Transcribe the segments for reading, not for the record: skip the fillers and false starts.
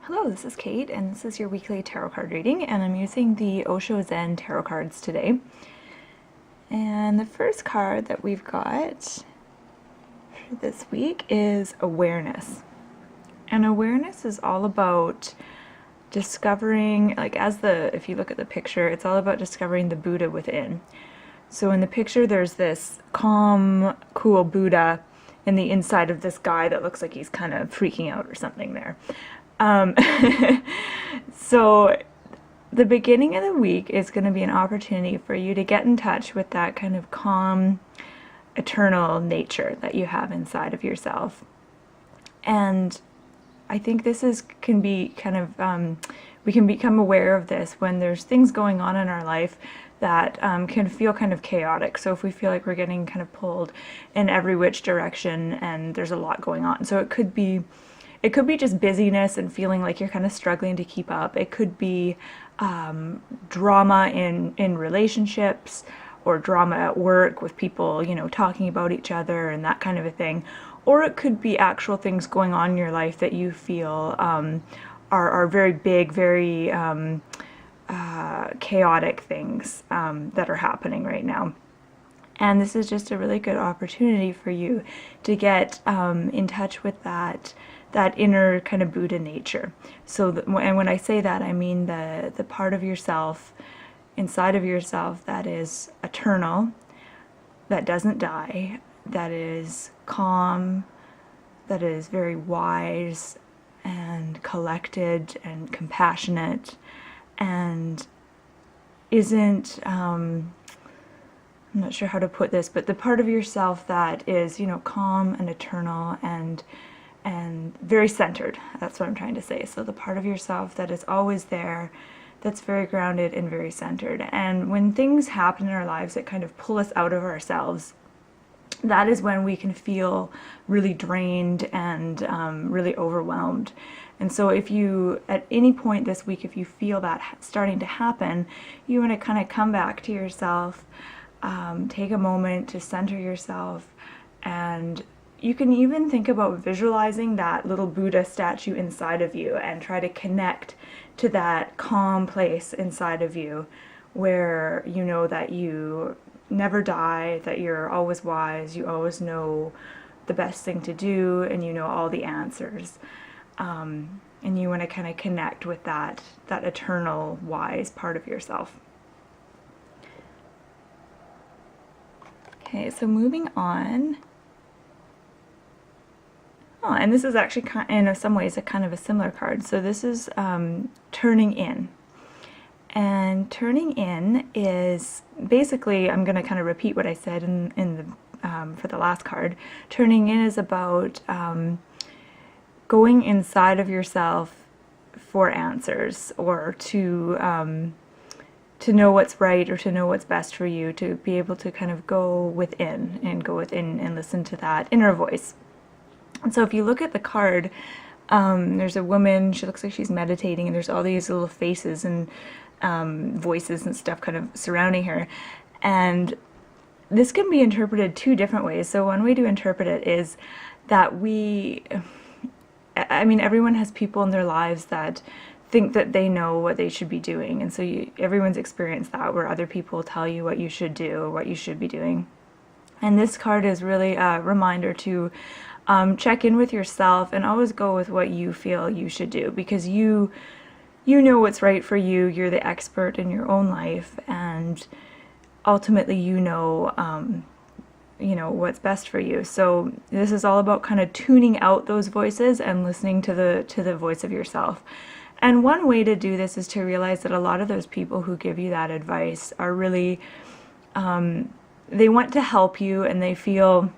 Hello, this is Kate, and this is your weekly tarot card reading, and I'm using the Osho Zen Tarot cards today. And the first card that we've got for this week is Awareness. And awareness is all about discovering, if you look at the picture, it's all about discovering the Buddha within. So in the picture, there's this calm, cool Buddha in the inside of this guy that looks like he's kind of freaking out or something there. Um, so the beginning of the week is going to be an opportunity for you to get in touch with that kind of calm, eternal nature that you have inside of yourself. And I think can be kind of, we can become aware of this when there's things going on in our life that can feel kind of chaotic. So if we feel like we're getting kind of pulled in every which direction and there's a lot going on. So it could be just busyness and feeling like you're kind of struggling to keep up. It could be drama in relationships, or drama at work with people, talking about each other and that kind of a thing. Or it could be actual things going on in your life that you feel are very big, very chaotic things that are happening right now. And this is just a really good opportunity for you to get in touch with that inner kind of Buddha nature. So, and when I say that, I mean the part of yourself, inside of yourself, that is eternal, that doesn't die, that is calm, that is very wise and collected and compassionate, and isn't, I'm not sure how to put this, but the part of yourself that is, calm and eternal and very centered. That's what I'm trying to say. So the part of yourself that is always there, that's very grounded and very centered. And when things happen in our lives that kind of pull us out of ourselves, that is when we can feel really drained and really overwhelmed. And so if you, at any point this week, if you feel that starting to happen, you want to kind of come back to yourself, take a moment to center yourself, and you can even think about visualizing that little Buddha statue inside of you and try to connect to that calm place inside of you where you know that you never die, that you're always wise, you always know the best thing to do, and you know all the answers. And you want to kind of connect with that eternal, wise part of yourself. Okay, so moving on. Oh, and this is actually in some ways a kind of a similar card. So this is turning in. And turning in is basically, I'm going to kind of repeat what I said for the last card. Turning in is about going inside of yourself for answers, or to know what's right, or to know what's best for you, to be able to kind of go within and listen to that inner voice. And so if you look at the card, there's a woman, she looks like she's meditating, and there's all these little faces and voices and stuff kind of surrounding her. And this can be interpreted two different ways. So one way to interpret it is that everyone has people in their lives that think that they know what they should be doing. And so everyone's experienced that, where other people tell you what you should do or what you should be doing. And this card is really a reminder to check in with yourself and always go with what you feel you should do, because you know what's right for you. You're the expert in your own life, and ultimately you know what's best for you. So this is all about kind of tuning out those voices and listening to the voice of yourself. And one way to do this is to realize that a lot of those people who give you that advice are really they want to help you, and they feel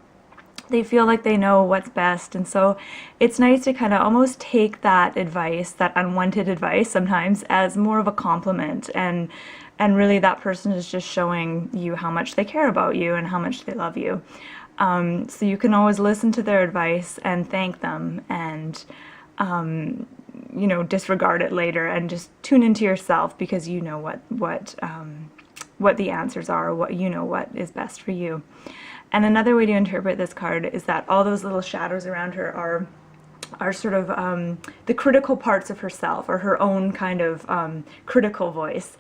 like they know what's best. And so it's nice to kind of almost take that advice, that unwanted advice sometimes, as more of a compliment, and really that person is just showing you how much they care about you and how much they love you. So you can always listen to their advice and thank them, and disregard it later and just tune into yourself, because you know what the answers are, what is best for you. And another way to interpret this card is that all those little shadows around her are are sort of the critical parts of herself, or her own kind of critical voice.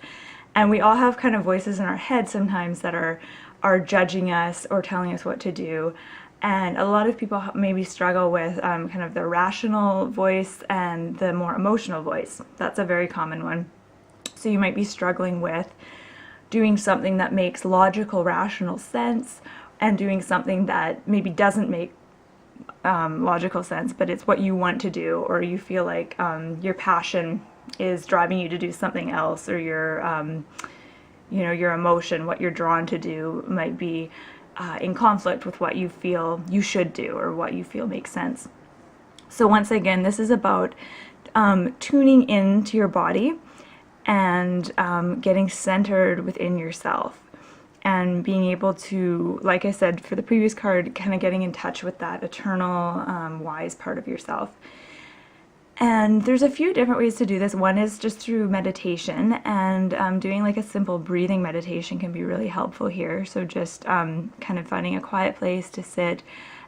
And we all have kind of voices in our head sometimes that are judging us or telling us what to do. And a lot of people maybe struggle with kind of the rational voice and the more emotional voice. That's a very common one. So you might be struggling with doing something that makes logical, rational sense, and doing something that maybe doesn't make logical sense, but it's what you want to do, or you feel like your passion is driving you to do something else, or your you know, your emotion, what you're drawn to do, might be in conflict with what you feel you should do or what you feel makes sense. So once again, this is about tuning into your body and getting centered within yourself, and being able to, like I said for the previous card, kind of getting in touch with that eternal, wise part of yourself. And there's a few different ways to do this. One is just through meditation, and doing like a simple breathing meditation can be really helpful here. So just kind of finding a quiet place to sit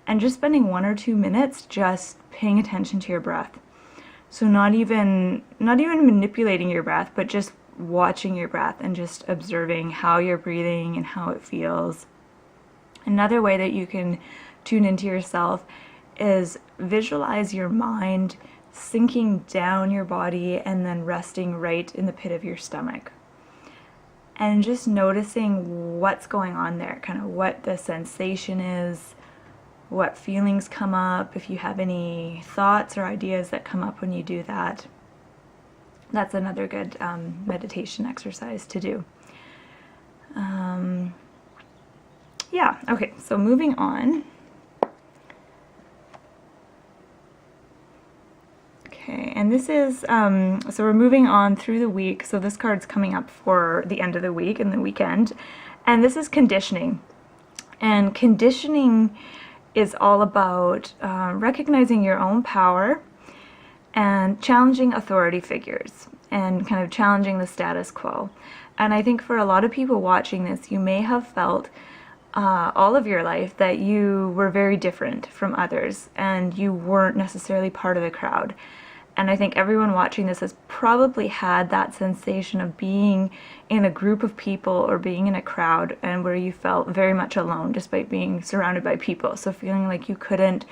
and just spending 1 or 2 minutes just paying attention to your breath. So not even manipulating your breath, but just watching your breath and just observing how you're breathing and how it feels. Another way that you can tune into yourself is visualize your mind sinking down your body and then resting right in the pit of your stomach. And just noticing what's going on there, kind of what the sensation is, what feelings come up, if you have any thoughts or ideas that come up when you do that. That's another good meditation exercise to do. Yeah, okay, so moving on. Okay, and this is, so we're moving on through the week. So this card's coming up for the end of the week and the weekend. And this is conditioning. And conditioning is all about recognizing your own power and challenging authority figures and kind of challenging the status quo. And I think for a lot of people watching this, you may have felt all of your life that you were very different from others and you weren't necessarily part of the crowd. And I think everyone watching this has probably had that sensation of being in a group of people or being in a crowd, and where you felt very much alone despite being surrounded by people. So feeling like you couldn't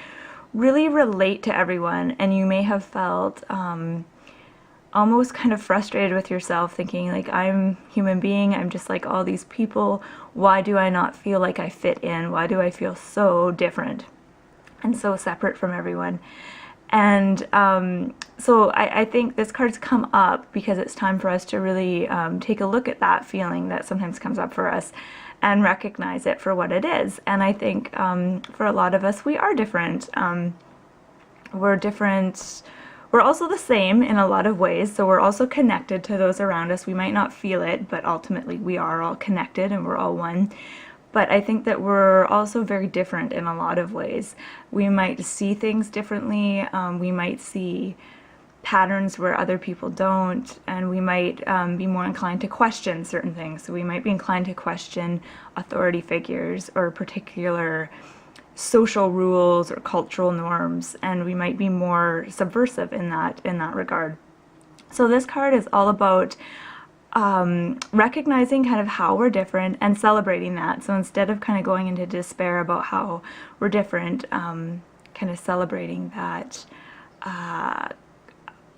really relate to everyone, and you may have felt almost kind of frustrated with yourself, thinking like, I'm a human being, I'm just like all these people. Why do I not feel like I fit in? Why do I feel so different and so separate from everyone? And so I think this card's come up because it's time for us to really take a look at that feeling that sometimes comes up for us and recognize it for what it is. And I think for a lot of us, we are different. We're different. We're also the same in a lot of ways. So we're also connected to those around us. We might not feel it, but ultimately we are all connected and we're all one. But I think that we're also very different in a lot of ways. We might see things differently. We might see patterns where other people don't, and we might be more inclined to question certain things. So we might be inclined to question authority figures or particular social rules or cultural norms, and we might be more subversive in that regard. So this card is all about recognizing kind of how we're different and celebrating that. So instead of kind of going into despair about how we're different, kind of celebrating that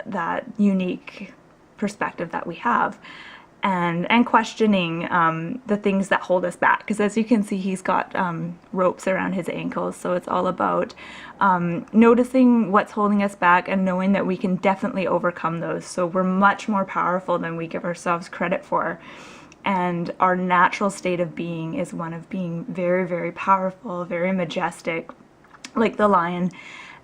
that unique perspective that we have, and questioning the things that hold us back. Because as you can see, he's got ropes around his ankles, so it's all about noticing what's holding us back and knowing that we can definitely overcome those. So we're much more powerful than we give ourselves credit for, and our natural state of being is one of being very, very powerful, very majestic, like the lion.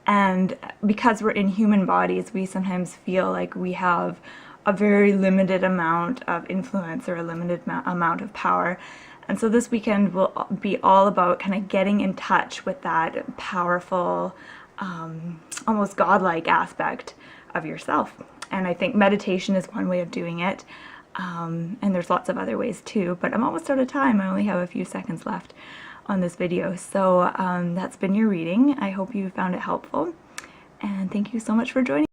And because we're in human bodies, we sometimes feel like we have a very limited amount of influence or a limited amount of power. And so this weekend will be all about kind of getting in touch with that powerful, almost godlike aspect of yourself. And I think meditation is one way of doing it. And there's lots of other ways too, but I'm almost out of time. I only have a few seconds left on this video. So that's been your reading. I hope you found it helpful. And thank you so much for joining.